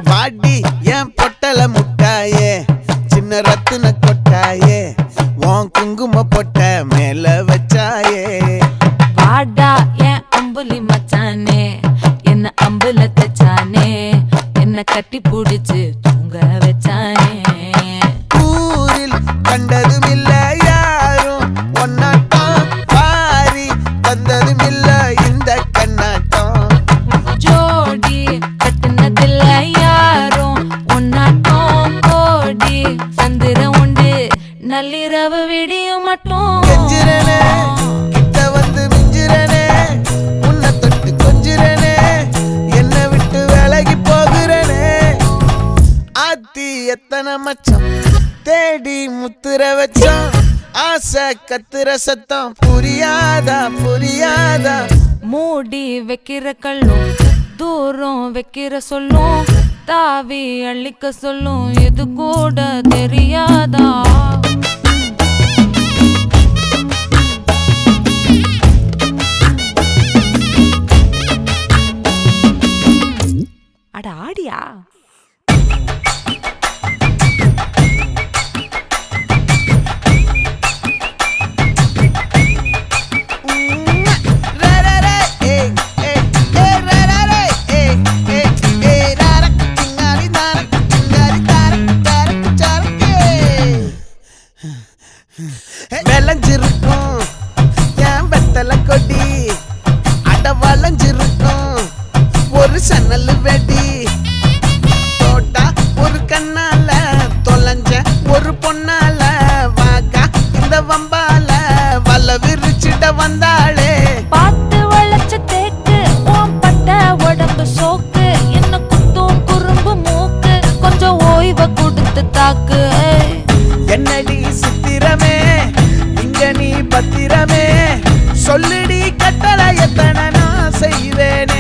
வாடி என் பொட்டல முட்டாயே சின்ன ரத்தின கொட்டாயே உன் குங்கும பொட்ட மேல வச்சாயே வாடா என் அம்புலி மச்சானே என்ன அம்புல தச்சானே என்ன கட்டி புடிச்சு தூங்க வச்சானே ஊரில் கண்டதும் இல்ல யாரும் ஒன்னாட்டம் பாரி வந்ததும் இல்ல இந்த கண்ணாட்டம் ஜோடி கட்டுனதில்ல யாரும் ஒன்னாட்டம் கோடி சந்திர உண்டு நள்ளிரவு விடியும் மட்டும் கெஞ்சிரனே கிட்ட வந்து மிஞ்சிரனே உன்னை தொட்டு கொஞ்சிரனே என்ன விட்டு விலகி போகிறனே ஆத்தி எத்தனை மச்சம் தேடி முத்துற வச்சோம் ஆசை கத்துற சத்தம் புரியாதா புரியாதா மூடி வைக்கிற கல்லும் தூரம் வைக்கிற சொல்லும் தாவி அள்ளிக்க சொல்லும் இது கூட தெரியாதா அட ஆடியா விளைஞ்சிருக்கும் என் வெத்தலை கொடி அட வளைஞ்சிருக்கும் ஒரு சன்னல் வெடி தோட்டா ஒரு கண்ணால தொலைஞ்ச ஒரு பொண்ணால வாக்கா இந்த வம்பால வல விரிச்சிட வந்தாளே பார்த்து வளைச்ச தேக்கு உன் பட்ட உடம்பு சோக்கு என்ன குத்தும் குறும்பு மூக்கு கொஞ்சம் ஓய்வை கொடுத்து தாக்கு என்னடி சித்திரமே இங்க நீ பத்திரமே சொல்லுடி கட்டளை எத்தனை நான் செய்வேன்